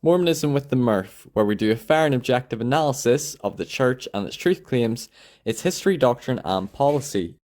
Mormonism with the Murph, where we do a fair and objective analysis of the Church and its truth claims, its history, doctrine, and policy.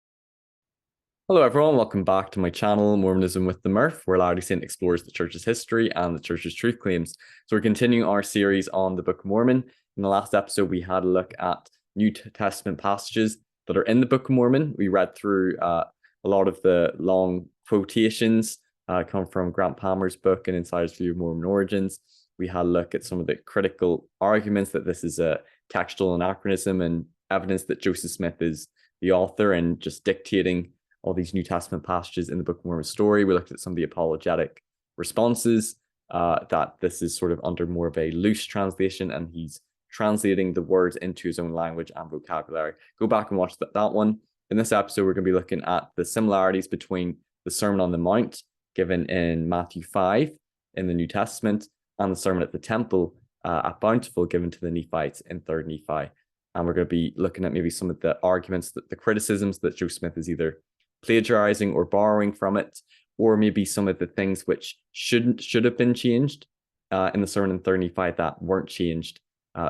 Hello everyone, welcome back to my channel, Mormonism with the Murph, where Latter-day Saint explores the Church's history and the Church's truth claims. So we're continuing our series on the Book of Mormon. In the last episode, we had a look at New Testament passages that are in the Book of Mormon. We read through a lot of the long quotations come from Grant Palmer's book, An Insider's View of Mormon Origins. We had a look at some of the critical arguments that this is a textual anachronism and evidence that Joseph Smith is the author and just dictating all these New Testament passages in the Book of Mormon story. We looked at some of the apologetic responses, that this is sort of under more of a loose translation and he's translating the words into his own language and vocabulary. Go back and watch that one. In this episode, we're going to be looking at the similarities between the Sermon on the Mount given in Matthew 5 in the New Testament and the Sermon at the Temple at Bountiful given to the Nephites in 3rd Nephi. And we're going to be looking at maybe some of the arguments, the criticisms that Joe Smith is either plagiarizing or borrowing from it, or maybe some of the things which should have been changed in the Sermon in 3rd Nephi that weren't changed,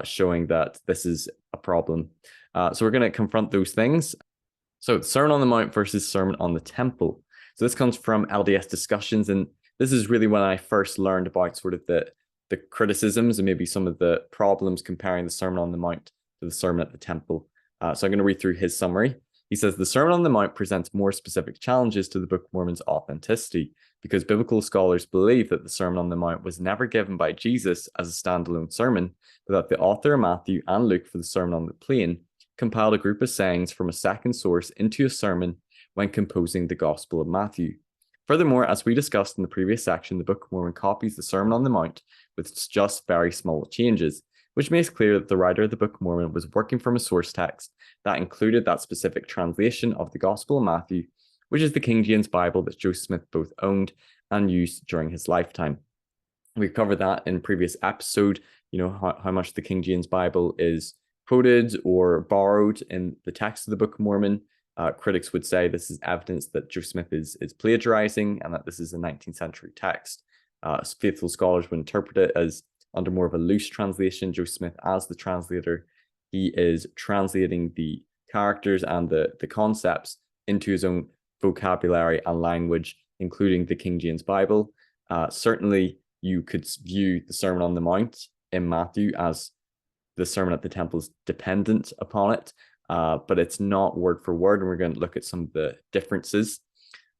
showing that this is a problem. So we're going to confront those things. So Sermon on the Mount versus Sermon on the Temple. So this comes from LDS discussions, and this is really when I first learned about sort of the criticisms and maybe some of the problems comparing the Sermon on the Mount to the Sermon at the Temple. So I'm going to read through his summary. He says, the Sermon on the Mount presents more specific challenges to the Book of Mormon's authenticity, because biblical scholars believe that the Sermon on the Mount was never given by Jesus as a standalone sermon, but that the author Matthew and Luke for the Sermon on the Plain compiled a group of sayings from a second source into a sermon when composing the Gospel of Matthew. Furthermore, as we discussed in the previous section, the Book of Mormon copies the Sermon on the Mount with just very small changes, which makes clear that the writer of the Book of Mormon was working from a source text that included that specific translation of the Gospel of Matthew, which is the King James Bible that Joseph Smith both owned and used during his lifetime. We covered that in a previous episode, how much the King James Bible is quoted or borrowed in the text of the Book of Mormon. Critics would say this is evidence that Joseph Smith is plagiarizing and that this is a 19th century text. Faithful scholars would interpret it as under more of a loose translation. Joseph Smith, as the translator, he is translating the characters and the concepts into his own vocabulary and language, including the King James Bible. Certainly, you could view the Sermon on the Mount in Matthew as the Sermon at the Temple is dependent upon it, but it's not word for word, and we're going to look at some of the differences.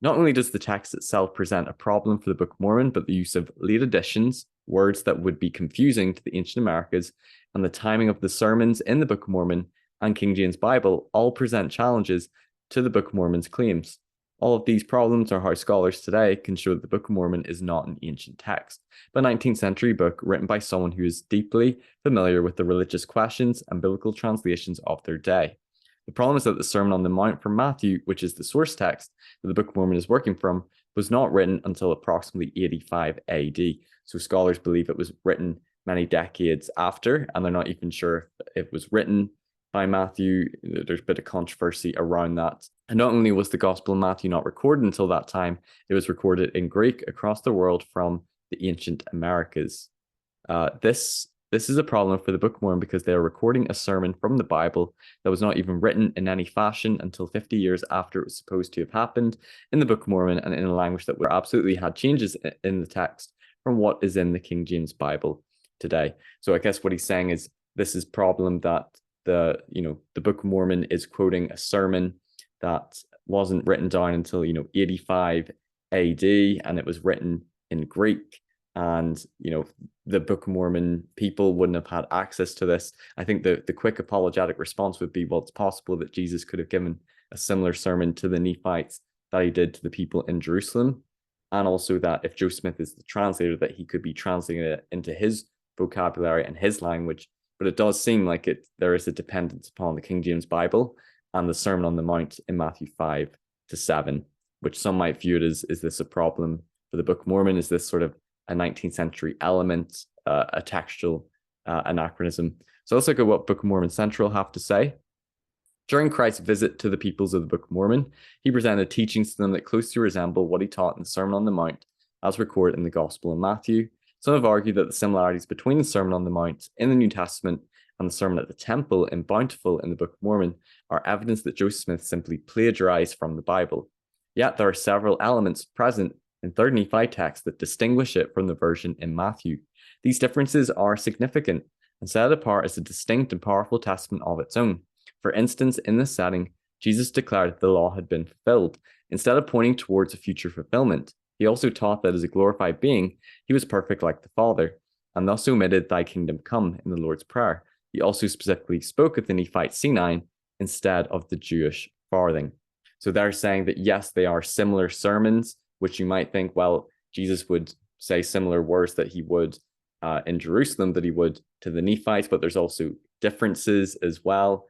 Not only does the text itself present a problem for the Book of Mormon, but the use of late additions, words that would be confusing to the ancient Americas, and the timing of the sermons in the Book of Mormon and King James Bible all present challenges to the Book of Mormon's claims. All of these problems are how scholars today can show that the Book of Mormon is not an ancient text, but a 19th century book written by someone who is deeply familiar with the religious questions and biblical translations of their day. The problem is that the Sermon on the Mount from Matthew, which is the source text that the Book of Mormon is working from, was not written until approximately 85 AD. So scholars believe it was written many decades after, and they're not even sure if it was written by Matthew. There's a bit of controversy around that. And not only was the Gospel of Matthew not recorded until that time, it was recorded in Greek across the world from the ancient Americas. This is a problem for the Book of Mormon because they are recording a sermon from the Bible that was not even written in any fashion until 50 years after it was supposed to have happened in the Book of Mormon, and in a language that absolutely had changes in the text from what is in the King James Bible today. So I guess what he's saying is this is a problem that the Book of Mormon is quoting a sermon that wasn't written down until 85 AD, and it was written in Greek. And the Book of Mormon people wouldn't have had access to this. I think the quick apologetic response would be, well, it's possible that Jesus could have given a similar sermon to the Nephites that he did to the people in Jerusalem, and also that if Joseph Smith is the translator, that he could be translating it into his vocabulary and his language. But it does seem like there is a dependence upon the King James Bible and the Sermon on the Mount in Matthew 5 to 7, which some might view it as, is this a problem for the Book of Mormon? Is this sort of a 19th century element, a textual anachronism? So let's look at what Book of Mormon Central have to say. During Christ's visit to the peoples of the Book of Mormon, he presented teachings to them that closely resemble what he taught in the Sermon on the Mount, as recorded in the Gospel of Matthew. Some have argued that the similarities between the Sermon on the Mount in the New Testament and the Sermon at the Temple in Bountiful in the Book of Mormon are evidence that Joseph Smith simply plagiarized from the Bible. Yet there are several elements present in 3rd Nephi text that distinguish it from the version in Matthew. These differences are significant and set it apart as a distinct and powerful testament of its own. For instance, in this setting, Jesus declared that the law had been fulfilled. Instead of pointing towards a future fulfillment, he also taught that as a glorified being, he was perfect like the Father, and thus omitted "Thy kingdom come" in the Lord's Prayer. He also specifically spoke of the Nephite C9 instead of the Jewish farthing. So they're saying that yes, they are similar sermons, which you might think, well, Jesus would say similar words that he would in Jerusalem that he would to the Nephites, but there's also differences as well,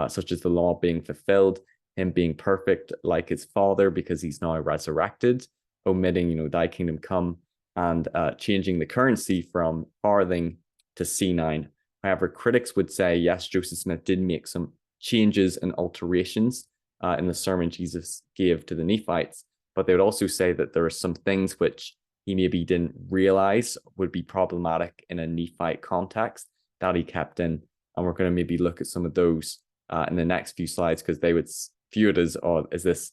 such as the law being fulfilled, him being perfect like his Father because he's now resurrected, omitting, "Thy kingdom come," and changing the currency from farthing to C9. However, critics would say, yes, Joseph Smith did make some changes and alterations in the sermon Jesus gave to the Nephites, but they would also say that there are some things which he maybe didn't realize would be problematic in a Nephite context that he kept in. And we're going to maybe look at some of those in the next few slides, because they would view it as, is this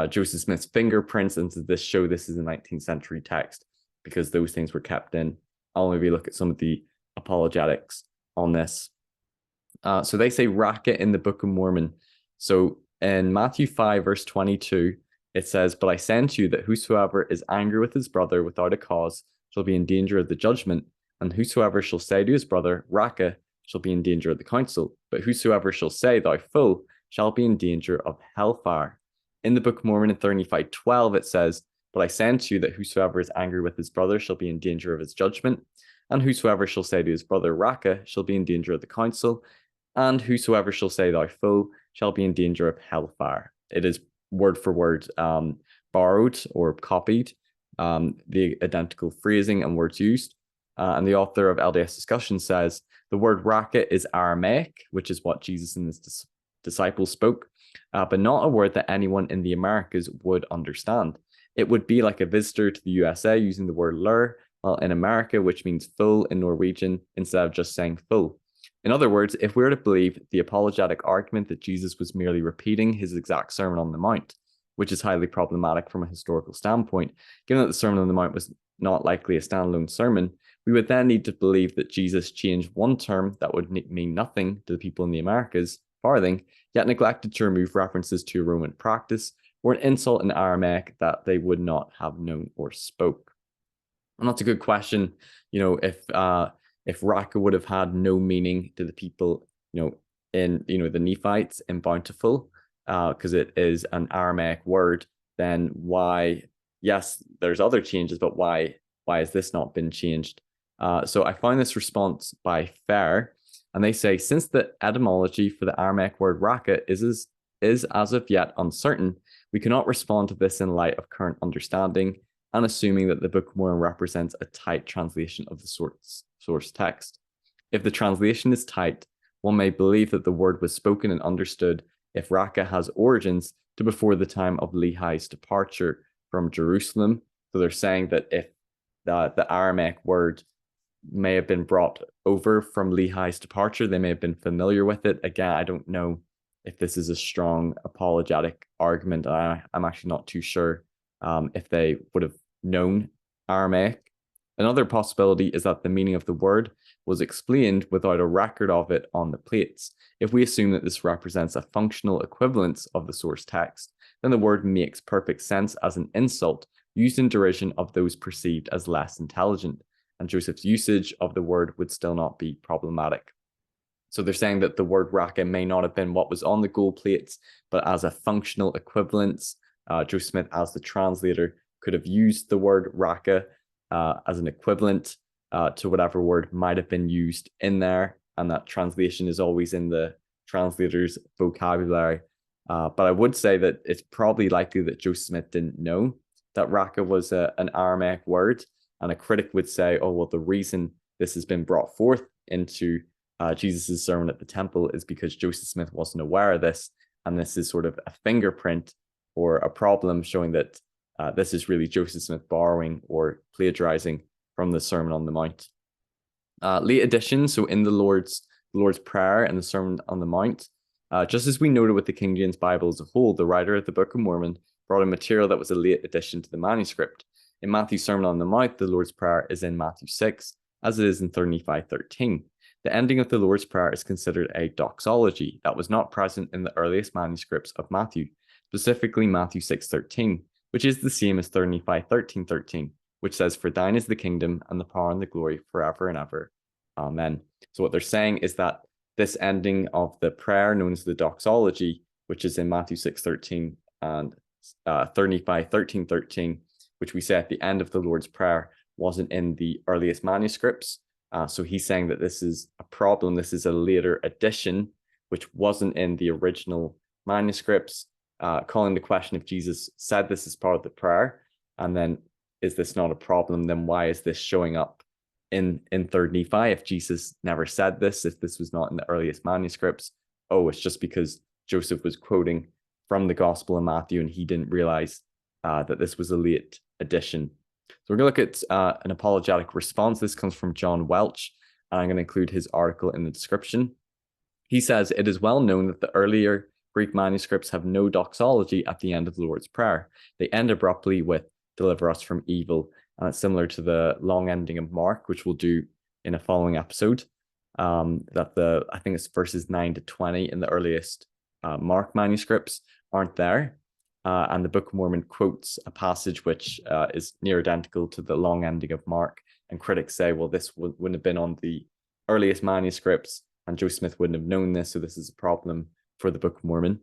Joseph Smith's fingerprints, and does this show this is a 19th century text? Because those things were kept in. I'll maybe look at some of the apologetics on this. So they say Raca in the Book of Mormon. So in Matthew 5, verse 22, it says, "But I send to you that whosoever is angry with his brother without a cause shall be in danger of the judgment, and whosoever shall say to his brother, Raca, shall be in danger of the council. But whosoever shall say, Thou fool, shall be in danger of hellfire." In the Book of Mormon in 3 Nephi 12, it says, "But I send to you that whosoever is angry with his brother shall be in danger of his judgment, and whosoever shall say to his brother, Raca, shall be in danger of the council, and whosoever shall say, Thou fool, shall be in danger of hellfire." It is word for word borrowed or copied, the identical phrasing and words used. And the author of LDS Discussion says, the word Raca is Aramaic, which is what Jesus and his disciples spoke, but not a word that anyone in the Americas would understand. It would be like a visitor to the USA using the word lur, while in America, which means full in Norwegian, instead of just saying full. In other words, if we were to believe the apologetic argument that Jesus was merely repeating his exact Sermon on the Mount, which is highly problematic from a historical standpoint, given that the Sermon on the Mount was not likely a standalone sermon, we would then need to believe that Jesus changed one term that would mean nothing to the people in the Americas, farthing, yet neglected to remove references to a Roman practice or an insult in Aramaic that they would not have known or spoke. And that's a good question, if Raca would have had no meaning to the people, in the Nephites in Bountiful, because it is an Aramaic word, then why? Yes, there's other changes, but why has this not been changed? So I found this response by Fair, and they say, since the etymology for the Aramaic word Raca is as of yet uncertain, we cannot respond to this in light of current understanding and assuming that the Book of Mormon represents a tight translation of the source text. If the translation is tight, one may believe that the word was spoken and understood if Raca has origins to before the time of Lehi's departure from Jerusalem. So they're saying that if the Aramaic word may have been brought over from Lehi's departure, they may have been familiar with it. Again, I don't know if this is a strong apologetic argument. I'm actually not too sure if they would have known Aramaic. Another possibility is that the meaning of the word was explained without a record of it on the plates. If we assume that this represents a functional equivalence of the source text, then the word makes perfect sense as an insult used in derision of those perceived as less intelligent, and Joseph's usage of the word would still not be problematic. So they're saying that the word Raca may not have been what was on the gold plates, but as a functional equivalence, Joseph Smith, as the translator, could have used the word Raca as an equivalent to whatever word might have been used in there, and that translation is always in the translator's vocabulary. But I would say that it's probably likely that Joseph Smith didn't know that Raca was an Aramaic word, and a critic would say, oh, well, the reason this has been brought forth into Jesus' sermon at the temple is because Joseph Smith wasn't aware of this, and this is sort of a fingerprint or a problem showing that this is really Joseph Smith borrowing or plagiarizing from the Sermon on the Mount. Late additions, so in the Lord's Prayer and the Sermon on the Mount, just as we noted with the King James Bible as a whole, the writer of the Book of Mormon brought in material that was a late addition to the manuscript. In Matthew's Sermon on the Mount, the Lord's Prayer is in Matthew 6, as it is in 3 Nephi 13. The ending of the Lord's Prayer is considered a doxology that was not present in the earliest manuscripts of Matthew, specifically Matthew 6:13, which is the same as 3 Nephi 13:13, which says, "For thine is the kingdom and the power and the glory forever and ever. Amen." So what they're saying is that this ending of the prayer known as the doxology, which is in Matthew 6:13 and 3 Nephi 13:13, which we say at the end of the Lord's Prayer, wasn't in the earliest manuscripts. So he's saying that this is a problem. This is a later addition, which wasn't in the original manuscripts, calling the question if Jesus said this as part of the prayer, and then is this not a problem? Then why is this showing up in 3 Nephi if Jesus never said this, if this was not in the earliest manuscripts? Oh, it's just because Joseph was quoting from the Gospel of Matthew and he didn't realize that this was a late addition. So we're going to look at an apologetic response. This comes from John Welch, and I'm going to include his article in the description. He says, "It is well known that the earlier Greek manuscripts have no doxology at the end of the Lord's Prayer. They end abruptly with 'Deliver us from evil,' and it's similar to the long ending of Mark, which we'll do in a following episode. I think it's verses 9 to 20 in the earliest Mark manuscripts aren't there. And the Book of Mormon quotes a passage which is near identical to the long ending of Mark. And critics say, well, this wouldn't have been on the earliest manuscripts, and Joe Smith wouldn't have known this, so this is a problem for the Book of Mormon.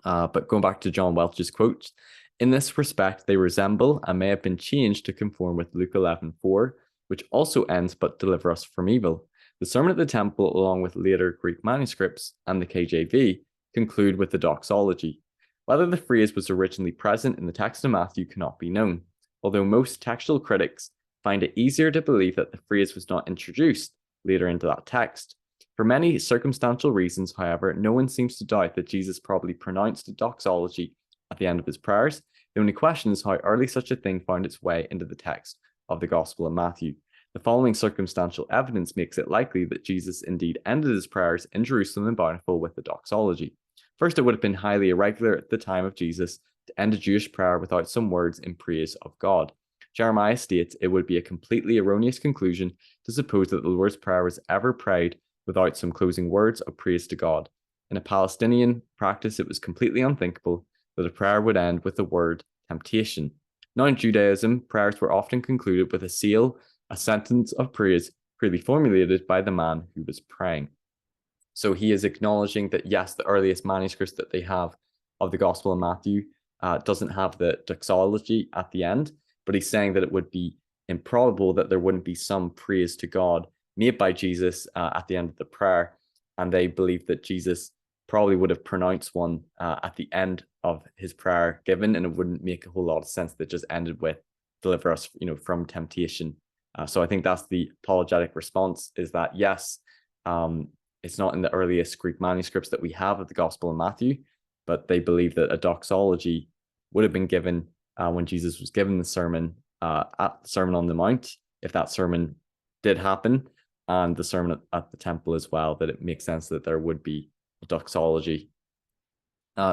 But going back to John Welch's quote, "In this respect, they resemble and may have been changed to conform with Luke 11:4, which also ends, 'But deliver us from evil.' The Sermon at the Temple, along with later Greek manuscripts and the KJV, conclude with the doxology. Whether the phrase was originally present in the text of Matthew cannot be known, although most textual critics find it easier to believe that the phrase was not introduced later into that text. For many circumstantial reasons, however, no one seems to doubt that Jesus probably pronounced a doxology at the end of his prayers. The only question is how early such a thing found its way into the text of the Gospel of Matthew. The following circumstantial evidence makes it likely that Jesus indeed ended his prayers in Jerusalem and Bountiful with the doxology. First, it would have been highly irregular at the time of Jesus to end a Jewish prayer without some words in praise of God. Jeremiah states it would be a completely erroneous conclusion to suppose that the Lord's Prayer was ever prayed without some closing words of praise to God. In a Palestinian practice, it was completely unthinkable that a prayer would end with the word temptation. Now in Judaism, prayers were often concluded with a seal, a sentence of praise clearly formulated by the man who was praying. So he is acknowledging that, yes, the earliest manuscripts that they have of the Gospel of Matthew doesn't have the doxology at the end, but he's saying that it would be improbable that there wouldn't be some praise to God made by Jesus at the end of the prayer, and they believe that Jesus probably would have pronounced one at the end of his prayer given, and it wouldn't make a whole lot of sense that just ended with "deliver us, from temptation." So I think that's the apologetic response: is that yes, it's not in the earliest Greek manuscripts that we have of the Gospel of Matthew, but they believe that a doxology would have been given when Jesus was given the sermon at the Sermon on the Mount, if that sermon did happen, and the sermon at the temple as well, that it makes sense that there would be a doxology.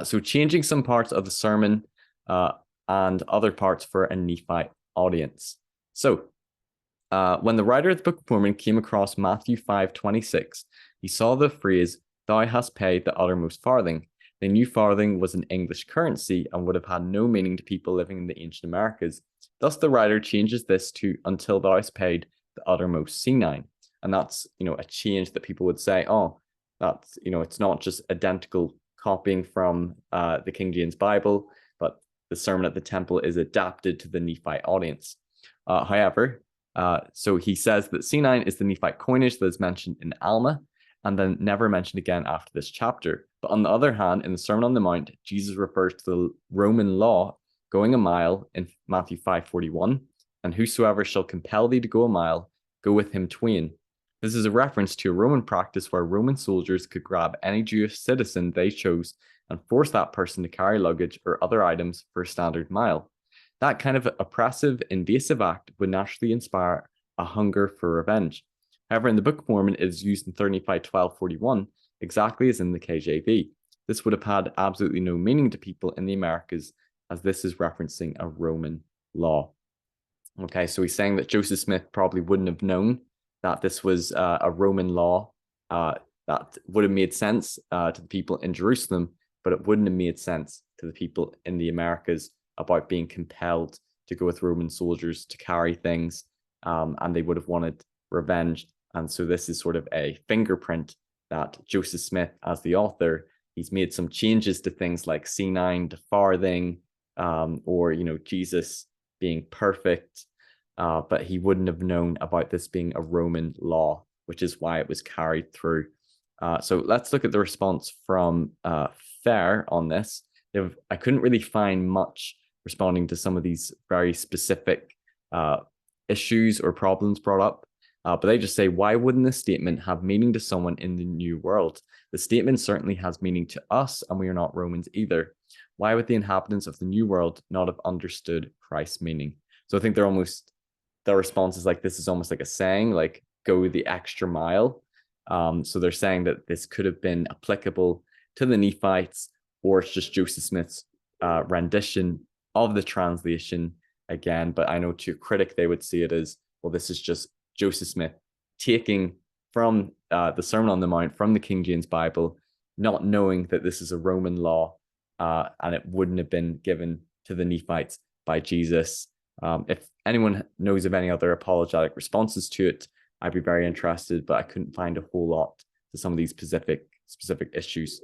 So changing some parts of the sermon and other parts for a Nephite audience. So when the writer of the Book of Mormon came across Matthew 5:26, he saw the phrase, "Thou hast paid the uttermost farthing." They knew farthing was an English currency and would have had no meaning to people living in the ancient Americas. Thus the writer changes this to "until thou hast paid the uttermost senine." And that's, a change that people would say, oh, that's, it's not just identical copying from the King James Bible, but the sermon at the temple is adapted to the Nephite audience. However, so he says that senine is the Nephite coinage that is mentioned in Alma and then never mentioned again after this chapter. But on the other hand, in the Sermon on the Mount, Jesus refers to the Roman law going a mile in Matthew 5:41, and whosoever shall compel thee to go a mile, go with him twain. This is a reference to a Roman practice where Roman soldiers could grab any Jewish citizen they chose and force that person to carry luggage or other items for a standard mile. That kind of oppressive, invasive act would naturally inspire a hunger for revenge. However, in the Book of Mormon, it is used in 3 Nephi 12:41, exactly as in the KJV. This would have had absolutely no meaning to people in the Americas, as this is referencing a Roman law. Okay, so he's saying that Joseph Smith probably wouldn't have known that this was a Roman law that would have made sense to the people in Jerusalem, but it wouldn't have made sense to the people in the Americas about being compelled to go with Roman soldiers to carry things, and they would have wanted revenge. And so this is sort of a fingerprint that Joseph Smith, as the author, he's made some changes to things like C9 to farthing, or, Jesus being perfect, but he wouldn't have known about this being a Roman law, which is why it was carried through. So let's look at the response from Fair on this. I couldn't really find much responding to some of these very specific issues or problems brought up. But they just say, why wouldn't this statement have meaning to someone in the New World? The statement certainly has meaning to us, and we are not Romans either. Why would the inhabitants of the New World not have understood Christ's meaning? So I think their response is like, this is almost like a saying, like, go the extra mile. So they're saying that this could have been applicable to the Nephites, or it's just Joseph Smith's rendition of the translation again. But I know to a critic, they would see it as, well, this is just Joseph Smith taking from the Sermon on the Mount from the King James Bible, not knowing that this is a Roman law, and it wouldn't have been given to the Nephites by Jesus. If anyone knows of any other apologetic responses to it, I'd be very interested, but I couldn't find a whole lot to some of these specific issues.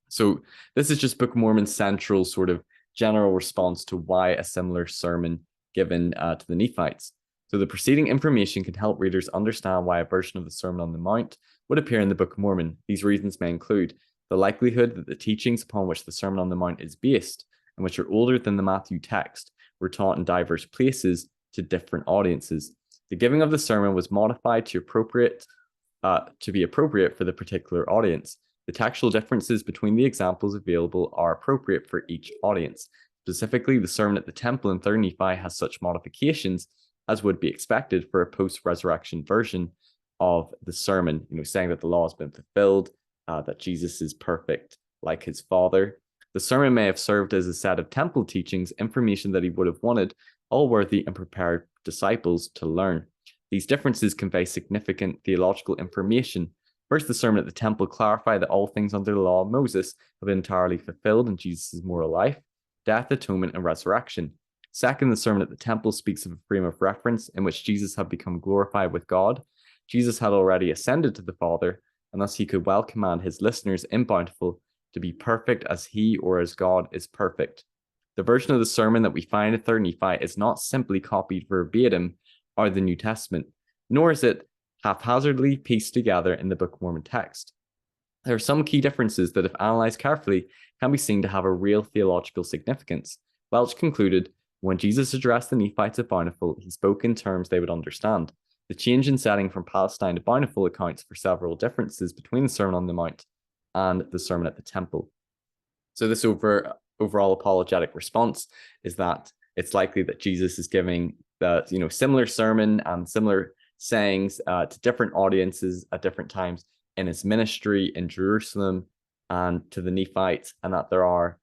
So this is just Book of Mormon's central sort of general response to why a similar sermon given to the Nephites. So the preceding information can help readers understand why a version of the Sermon on the Mount would appear in the Book of Mormon. These reasons may include the likelihood that the teachings upon which the Sermon on the Mount is based, and which are older than the Matthew text, were taught in diverse places to different audiences. The giving of the sermon was modified to be appropriate for the particular audience. The textual differences between the examples available are appropriate for each audience. Specifically, the sermon at the temple in 3 Nephi has such modifications as would be expected for a post-resurrection version of the sermon, saying that the law has been fulfilled, that Jesus is perfect like his Father. The sermon may have served as a set of temple teachings, information that he would have wanted all worthy and prepared disciples to learn. These differences convey significant theological information. First, the sermon at the temple clarified that all things under the law of Moses have been entirely fulfilled in Jesus' moral life, death, atonement, and resurrection. Second, the sermon at the temple speaks of a frame of reference in which Jesus had become glorified with God. Jesus had already ascended to the Father, and thus he could well command his listeners in Bountiful to be perfect as he or as God is perfect. The version of the sermon that we find in 3 Nephi is not simply copied verbatim out of the New Testament, nor is it haphazardly pieced together in the Book of Mormon text. There are some key differences that, if analyzed carefully, can be seen to have a real theological significance. Welch concluded, when Jesus addressed the Nephites at Bountiful, he spoke in terms they would understand. The change in setting from Palestine to Bountiful accounts for several differences between the Sermon on the Mount and the sermon at the temple. So this overall apologetic response is that it's likely that Jesus is giving the similar sermon and similar sayings to different audiences at different times in his ministry in Jerusalem and to the Nephites, and that there are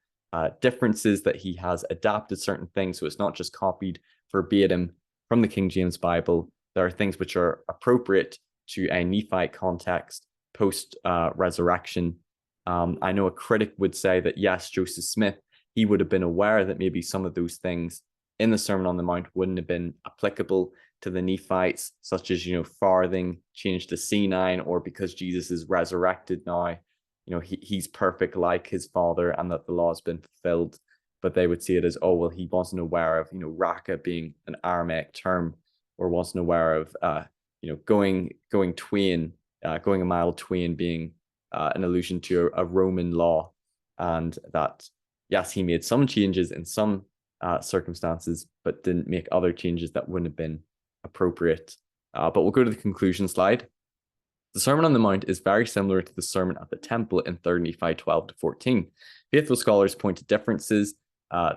differences, that he has adapted certain things, so it's not just copied verbatim from the King James Bible. There are things which are appropriate to a Nephite context post-resurrection. I know a critic would say that, yes, Joseph Smith, he would have been aware that maybe some of those things in the Sermon on the Mount wouldn't have been applicable to the Nephites, such as, farthing changed to C9, or because Jesus is resurrected now, he's perfect like his Father, and that the law has been fulfilled. But they would see it as, oh, well, he wasn't aware of, Raca being an Aramaic term, or wasn't aware of, going twain, going a mile twain being an allusion to a Roman law. And that, yes, he made some changes in some circumstances, but didn't make other changes that wouldn't have been appropriate. But we'll go to the conclusion slide. The Sermon on the Mount is very similar to the sermon at the temple in 3 Nephi 12 to 14. Faithful scholars point to differences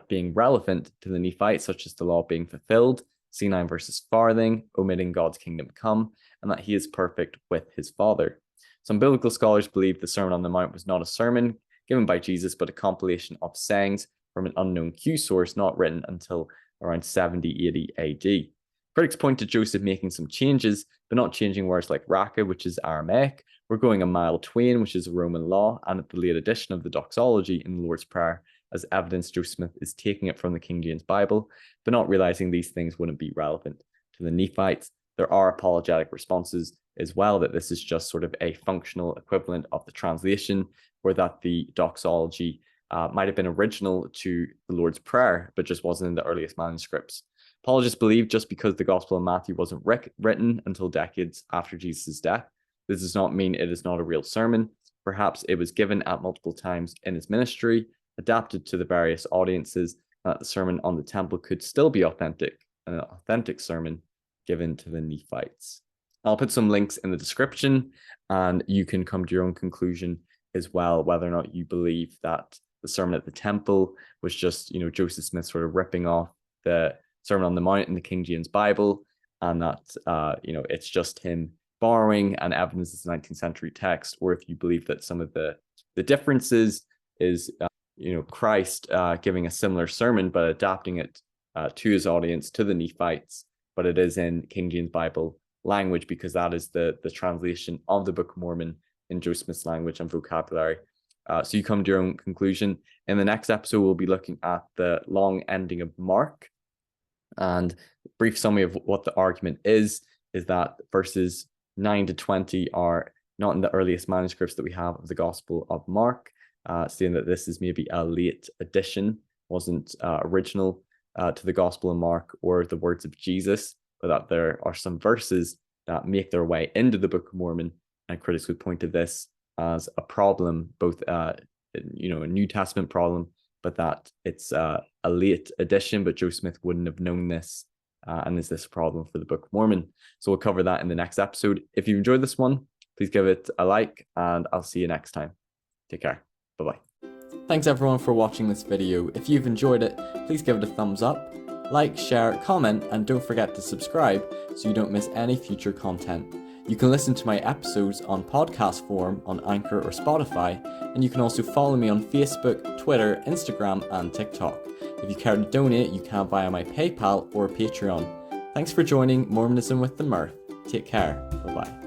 being relevant to the Nephites, such as the law being fulfilled, C9 versus farthing, omitting God's kingdom come, and that he is perfect with his Father. Some biblical scholars believe the Sermon on the Mount was not a sermon given by Jesus, but a compilation of sayings from an unknown Q source not written until around 70-80 AD. Critics point to Joseph making some changes, but not changing words like Raca, which is Aramaic. We're going a mile twain, which is a Roman law, and at the late addition of the doxology in the Lord's Prayer as evidence Joseph Smith is taking it from the King James Bible, but not realizing these things wouldn't be relevant to the Nephites. There are apologetic responses as well that this is just sort of a functional equivalent of the translation, or that the doxology might have been original to the Lord's Prayer, but just wasn't in the earliest manuscripts. Apologists believe just because the Gospel of Matthew wasn't written until decades after Jesus' death, this does not mean it is not a real sermon. Perhaps it was given at multiple times in his ministry, adapted to the various audiences, that the Sermon on the Temple could still be authentic, an authentic sermon given to the Nephites. I'll put some links in the description, and you can come to your own conclusion as well, whether or not you believe that the Sermon at the Temple was just, Joseph Smith sort of ripping off the Sermon on the Mount in the King James Bible, and that, it's just him borrowing and evidence is a 19th century text, or if you believe that some of the differences is, Christ giving a similar sermon, but adapting it to his audience, to the Nephites, but it is in King James Bible language because that is the translation of the Book of Mormon in Joseph Smith's language and vocabulary. So you come to your own conclusion. In the next episode, we'll be looking at the long ending of Mark, and a brief summary of what the argument is that verses 9 to 20 are not in the earliest manuscripts that we have of the Gospel of Mark, saying that this is maybe a late addition, wasn't original to the Gospel of Mark or the words of Jesus, but that there are some verses that make their way into the Book of Mormon, and critics would point to this as a problem, both a New Testament problem, but that it's a late addition, but Joseph Smith wouldn't have known this, and is this a problem for the Book of Mormon? So we'll cover that in the next episode. If you enjoyed this one, please give it a like, and I'll see you next time. Take care. Bye-bye. Thanks everyone for watching this video. If you've enjoyed it, please give it a thumbs up, like, share, comment, and don't forget to subscribe so you don't miss any future content. You can listen to my episodes on podcast form on Anchor or Spotify, and you can also follow me on Facebook, Twitter, Instagram, and TikTok. If you care to donate, you can via my PayPal or Patreon. Thanks for joining Mormonism with the Mirth. Take care. Bye-bye.